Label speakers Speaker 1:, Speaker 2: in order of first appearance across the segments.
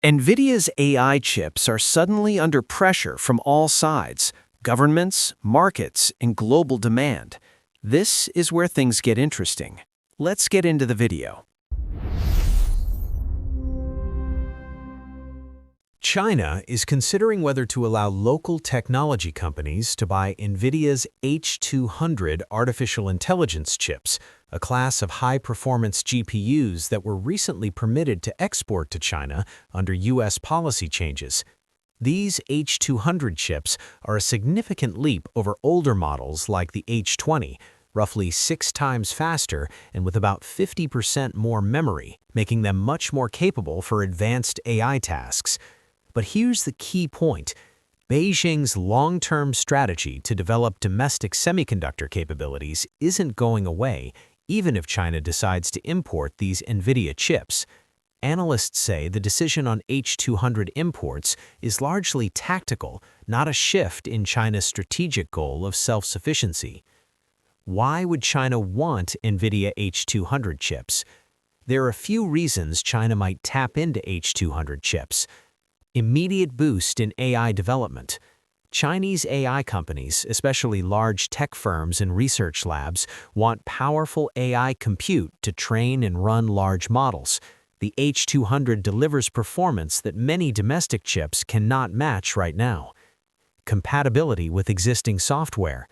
Speaker 1: Nvidia's AI chips are suddenly under pressure from all sides: governments, markets, and global demand. This is where things get interesting. Let's get into the video. China is considering whether to allow local technology companies to buy Nvidia's H200 artificial intelligence chips, a class of high-performance GPUs that were recently permitted to export to China under U.S. policy changes. These H200 chips are a significant leap over older models like the H20, roughly 6 times faster and with about 50% more memory, making them much more capable for advanced AI tasks. But here's the key point. Beijing's long-term strategy to develop domestic semiconductor capabilities isn't going away, even if China decides to import these Nvidia chips. Analysts say the decision on H200 imports is largely tactical, not a shift in China's strategic goal of self-sufficiency. Why would China want Nvidia H200 chips? There are a few reasons China might tap into H200 chips. Immediate boost in AI development. Chinese AI companies, especially large tech firms and research labs, want powerful AI compute to train and run large models. The H200 delivers performance that many domestic chips cannot match right now. Compatibility with existing software.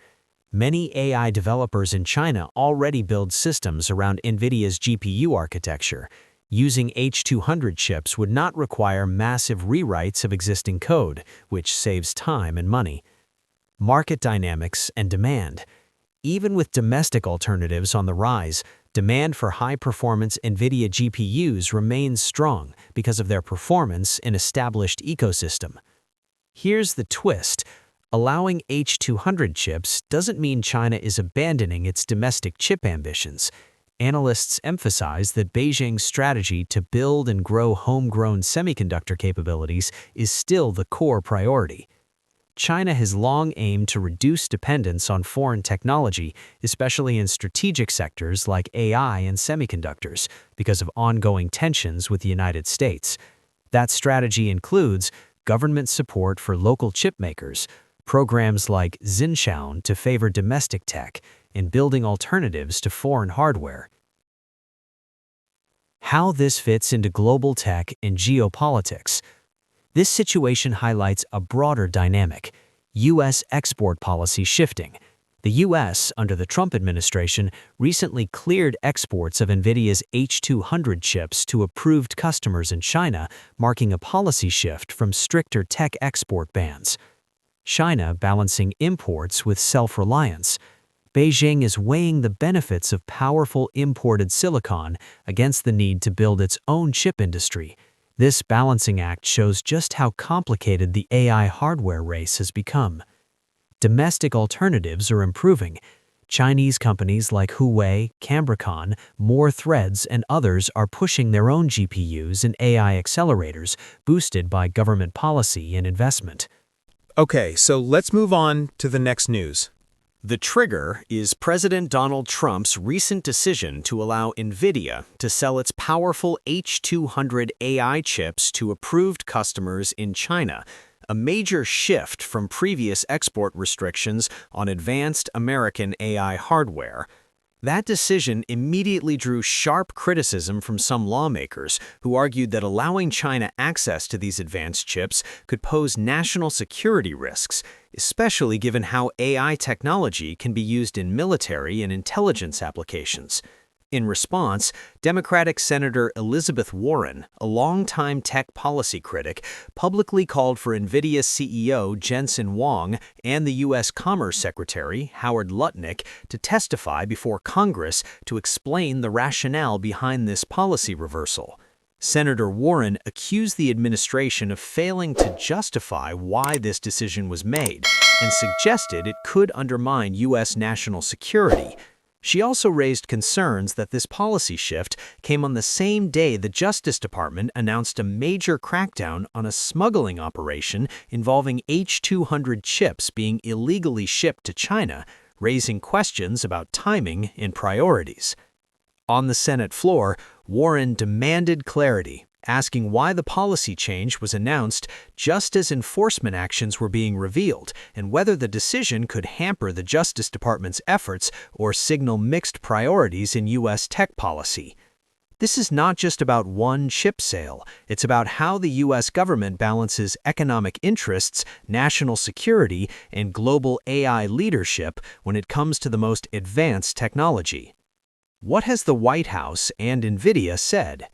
Speaker 1: Many AI developers in China already build systems around Nvidia's GPU architecture. Using H200 chips would not require massive rewrites of existing code, which saves time and money. Market dynamics and demand. Even with domestic alternatives on the rise, demand for high-performance Nvidia GPUs remains strong because of their performance in established ecosystem. Here's the twist. Allowing H200 chips doesn't mean China is abandoning its domestic chip ambitions. Analysts emphasize that Beijing's strategy to build and grow homegrown semiconductor capabilities is still the core priority. China has long aimed to reduce dependence on foreign technology, especially in strategic sectors like AI and semiconductors, because of ongoing tensions with the United States. That strategy includes government support for local chip makers, programs like Xinshaon to favor domestic tech, and building alternatives to foreign hardware. How this fits into global tech and geopolitics. This situation highlights a broader dynamic: U.S. export policy shifting. The U.S., under the Trump administration, recently cleared exports of Nvidia's H200 chips to approved customers in China, marking a policy shift from stricter tech export bans. China balancing imports with self-reliance. Beijing is weighing the benefits of powerful imported silicon against the need to build its own chip industry. This balancing act shows just how complicated the AI hardware race has become. Domestic alternatives are improving. Chinese companies like Huawei, Cambricon, More Threads, and others are pushing their own GPUs and AI accelerators, boosted by government policy and investment.
Speaker 2: Okay, so let's move on to the next news.
Speaker 1: The trigger is President Donald Trump's recent decision to allow Nvidia to sell its powerful H200 AI chips to approved customers in China, a major shift from previous export restrictions on advanced American AI hardware. That decision immediately drew sharp criticism from some lawmakers who argued that allowing China access to these advanced chips could pose national security risks, especially given how AI technology can be used in military and intelligence applications. In response, Democratic Senator Elizabeth Warren, a longtime tech policy critic, publicly called for Nvidia CEO Jensen Huang and the U.S. Commerce Secretary Howard Lutnick to testify before Congress to explain the rationale behind this policy reversal. Senator Warren accused the administration of failing to justify why this decision was made and suggested it could undermine U.S. national security. She also raised concerns that this policy shift came on the same day the Justice Department announced a major crackdown on a smuggling operation involving H200 chips being illegally shipped to China, raising questions about timing and priorities. On the Senate floor, Warren demanded clarity, asking why the policy change was announced just as enforcement actions were being revealed and whether the decision could hamper the Justice Department's efforts or signal mixed priorities in U.S. tech policy. This is not just about one chip sale, it's about how the U.S. government balances economic interests, national security, and global AI leadership when it comes to the most advanced technology. What has the White House and Nvidia said?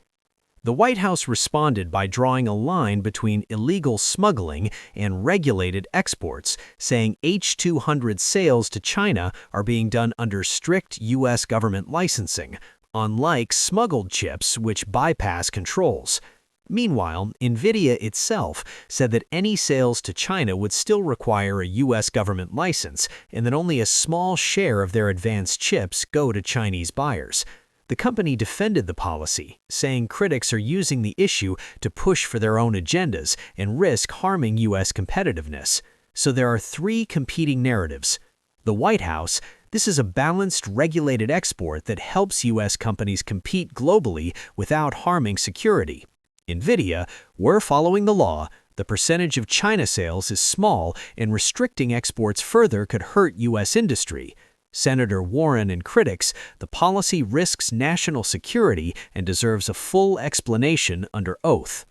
Speaker 1: The White House responded by drawing a line between illegal smuggling and regulated exports, saying H200 sales to China are being done under strict U.S. government licensing, unlike smuggled chips which bypass controls. Meanwhile, Nvidia itself said that any sales to China would still require a U.S. government license and that only a small share of their advanced chips go to Chinese buyers. The company defended the policy, saying critics are using the issue to push for their own agendas and risk harming U.S. competitiveness. So there are three competing narratives. The White House: this is a balanced, regulated export that helps U.S. companies compete globally without harming security. Nvidia: we're following the law. The percentage of China sales is small, and restricting exports further could hurt U.S. industry. Senator Warren and critics: the policy risks national security and deserves a full explanation under oath.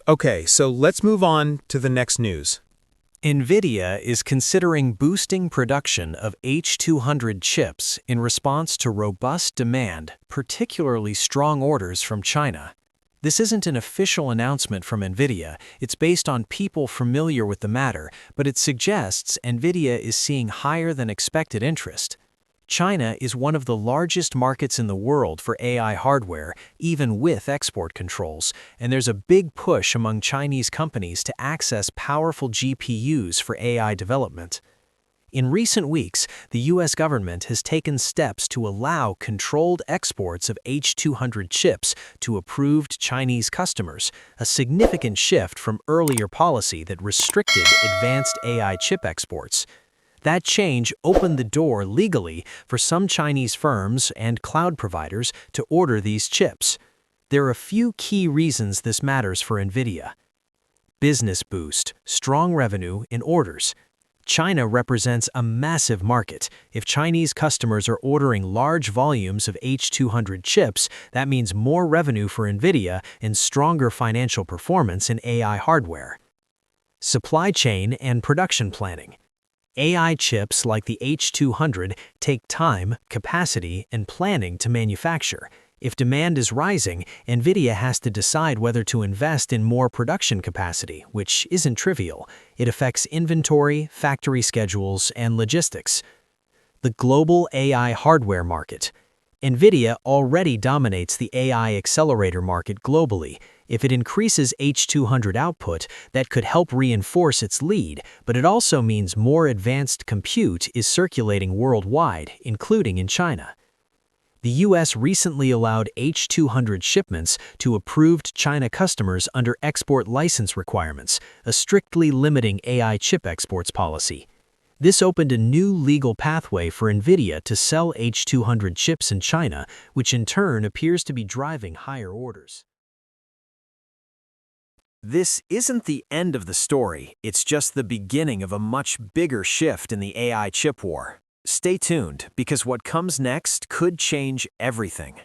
Speaker 2: Okay, so let's move on to the next news.
Speaker 1: Nvidia is considering boosting production of H200 chips in response to robust demand, particularly strong orders from China. This isn't an official announcement from Nvidia, it's based on people familiar with the matter, but it suggests Nvidia is seeing higher than expected interest. China is one of the largest markets in the world for AI hardware, even with export controls, and there's a big push among Chinese companies to access powerful GPUs for AI development. In recent weeks, the U.S. government has taken steps to allow controlled exports of H200 chips to approved Chinese customers, a significant shift from earlier policy that restricted advanced AI chip exports. That change opened the door legally for some Chinese firms and cloud providers to order these chips. There are a few key reasons this matters for Nvidia. Business boost, strong revenue in orders. China represents a massive market. If Chinese customers are ordering large volumes of H200 chips, that means more revenue for Nvidia and stronger financial performance in AI hardware. Supply chain and production planning. AI chips like the H200 take time, capacity, and planning to manufacture. If demand is rising, Nvidia has to decide whether to invest in more production capacity, which isn't trivial. It affects inventory, factory schedules, and logistics. The global AI hardware market. Nvidia already dominates the AI accelerator market globally. If it increases H200 output, that could help reinforce its lead, but it also means more advanced compute is circulating worldwide, including in China. The U.S. recently allowed H200 shipments to approved China customers under export license requirements, a strictly limiting AI chip exports policy. This opened a new legal pathway for Nvidia to sell H200 chips in China, which in turn appears to be driving higher orders. This isn't the end of the story, it's just the beginning of a much bigger shift in the AI chip war. Stay tuned, because what comes next could change everything.